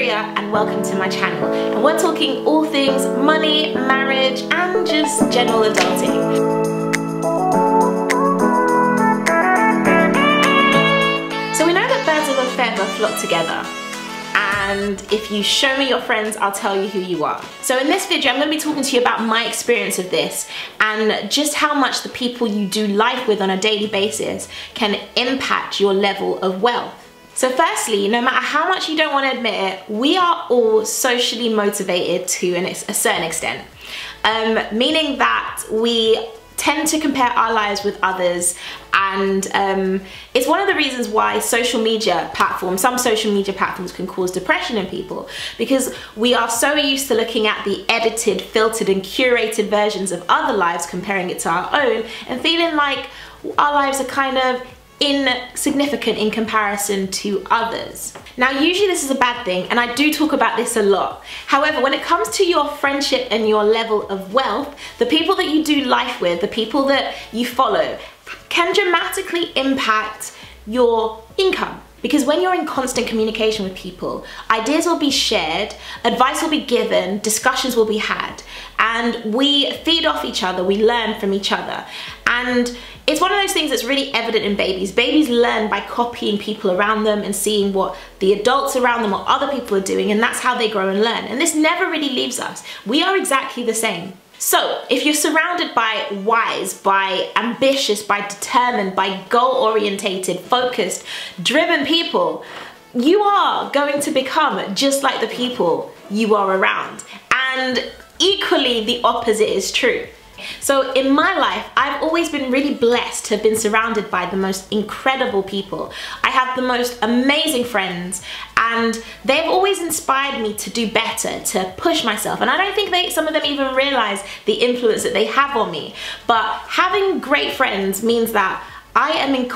Mariyah and welcome to my channel. And we're talking all things money, marriage and just general adulting. So we know that birds of a feather flock together. And if you show me your friends, I'll tell you who you are. So in this video, I'm going to be talking to you about my experience of this and just how much the people you do life with on a daily basis can impact your level of wealth. So firstly, no matter how much you don't want to admit it, we are all socially motivated to a certain extent. Meaning that we tend to compare our lives with others, and it's one of the reasons why some social media platforms can cause depression in people, because we are so used to looking at the edited, filtered and curated versions of other lives, comparing it to our own and feeling like our lives are kind of insignificant in comparison to others. Now usually this is a bad thing, and I do talk about this a lot. However, when it comes to your friendship and your level of wealth, the people that you do life with, the people that you follow, can dramatically impact your income. Because when you're in constant communication with people, ideas will be shared, advice will be given, discussions will be had, and we feed off each other, we learn from each other. And it's one of those things that's really evident in babies. Babies learn by copying people around them and seeing what the adults around them or other people are doing, and that's how they grow and learn. And this never really leaves us. We are exactly the same. So if you're surrounded by wise, by ambitious, by determined, by goal-orientated, focused, driven people, you are going to become just like the people you are around. And equally, the opposite is true. So in my life, I've always been really blessed to have been surrounded by the most incredible people. I have the most amazing friends, and they've always inspired me to do better, to push myself. And I don't think some of them even realize the influence that they have on me. But having great friends means that I'm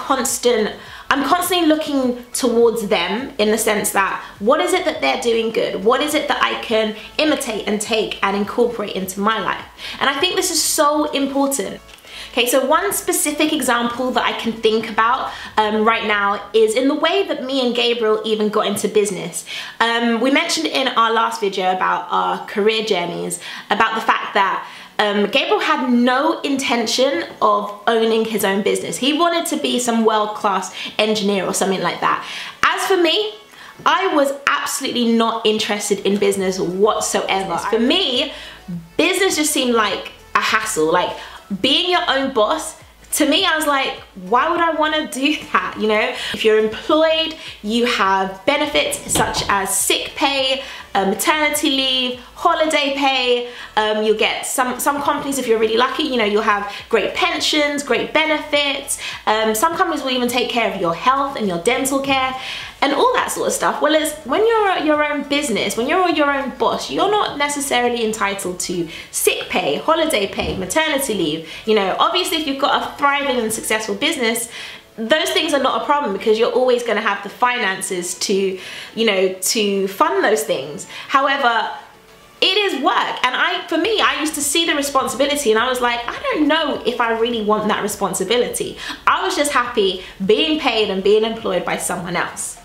constantly looking towards them, in the sense that what is it that they're doing good? What is it that I can imitate and take and incorporate into my life? And I think this is so important. Okay, so one specific example that I can think about right now is in the way that me and Gabriel even got into business. We mentioned in our last video about our career journeys, about the fact that Gabriel had no intention of owning his own business. He wanted to be some world-class engineer or something like that. As for me, I was absolutely not interested in business whatsoever. For me, business just seemed like a hassle. Like, being your own boss, to me, I was like, why would I want to do that, you know? If you're employed, you have benefits such as sick pay, maternity leave, holiday pay. You'll get some companies, if you're really lucky, you know, you'll have great pensions, great benefits. Some companies will even take care of your health and your dental care and all that sort of stuff. Whereas when you're your own business, when you're your own boss, you're not necessarily entitled to sick pay, holiday pay, maternity leave. You know, obviously if you've got a thriving and successful business, those things are not a problem, because you're always going to have the finances to, you know, to fund those things. However, it is work, and for me, I used to see the responsibility and I was like, I don't know if I really want that responsibility. I was just happy being paid and being employed by someone else.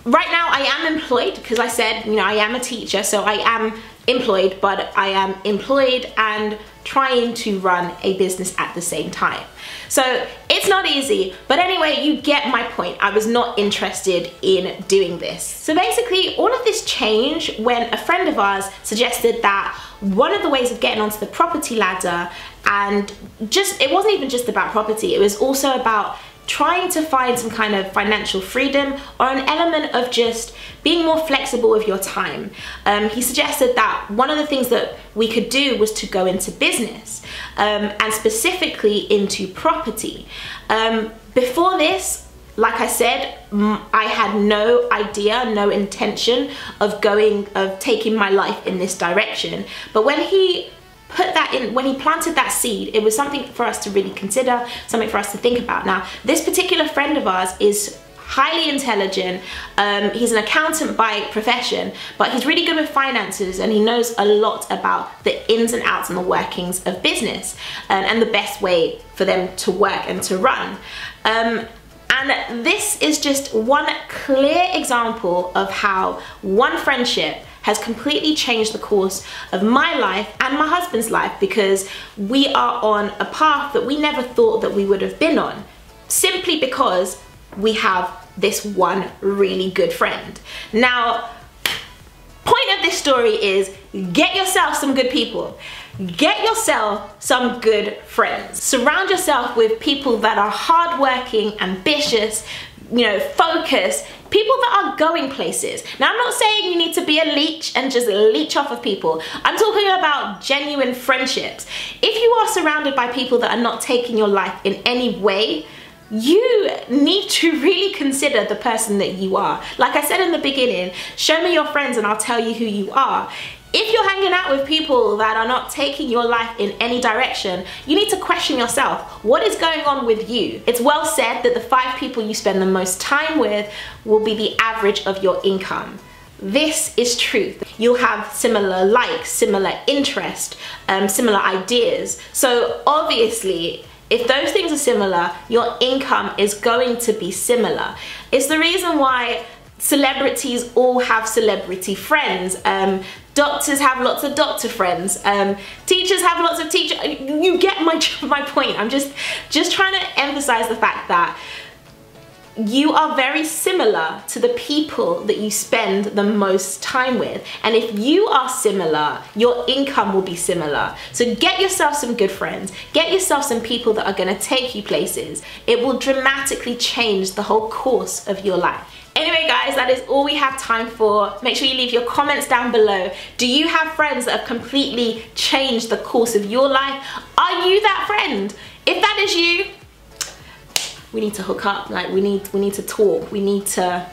Right now I am employed, because I said, you know, I am a teacher, so I am employed, but I am employed and trying to run a business at the same time. So it's not easy, but anyway, you get my point. I was not interested in doing this. So basically, all of this changed when a friend of ours suggested that one of the ways of getting onto the property ladder, and it wasn't even just about property, it was also about trying to find some kind of financial freedom, or an element of just being more flexible with your time. He suggested that one of the things that we could do was to go into business, and specifically into property. Before this, like I said, I had no idea, no intention of taking my life in this direction. But when he planted that seed, it was something for us to really consider, something for us to think about. Now, this particular friend of ours is highly intelligent. He's an accountant by profession, but he's really good with finances, and he knows a lot about the ins and outs and the workings of business, and the best way for them to work and to run. And this is just one clear example of how one friendship has completely changed the course of my life and my husband's life, because we are on a path that we never thought that we would have been on, simply because we have this one really good friend. Now, point of this story is get yourself some good people. Get yourself some good friends. Surround yourself with people that are hardworking, ambitious, focused, people that are going places. Now, I'm not saying you need to be a leech and just leech off of people. I'm talking about genuine friendships. If you are surrounded by people that are not taking your life in any way, you need to really consider the person that you are. Like I said in the beginning, show me your friends and I'll tell you who you are. If you're hanging out with people that are not taking your life in any direction, you need to question yourself. What is going on with you? It's well said that the 5 people you spend the most time with will be the average of your income. This is truth. You'll have similar likes, similar interest, similar ideas. So obviously, if those things are similar, your income is going to be similar. It's the reason why celebrities all have celebrity friends. Doctors have lots of doctor friends. Teachers have lots of teacher. You get my point. I'm just trying to emphasize the fact that you are very similar to the people that you spend the most time with. And if you are similar, your income will be similar. So get yourself some good friends. Get yourself some people that are going to take you places. It will dramatically change the whole course of your life. Anyway guys, that is all we have time for. Make sure you leave your comments down below. Do you have friends that have completely changed the course of your life? Are you that friend? If that is you, we need to hook up. Like we need to talk. We need to,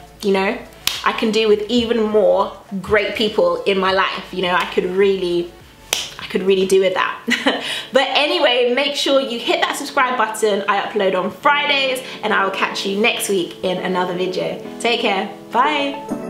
I can do with even more great people in my life. I could really do with that. But anyway, make sure you hit that subscribe button. I upload on Fridays, and I will catch you next week in another video. Take care. Bye.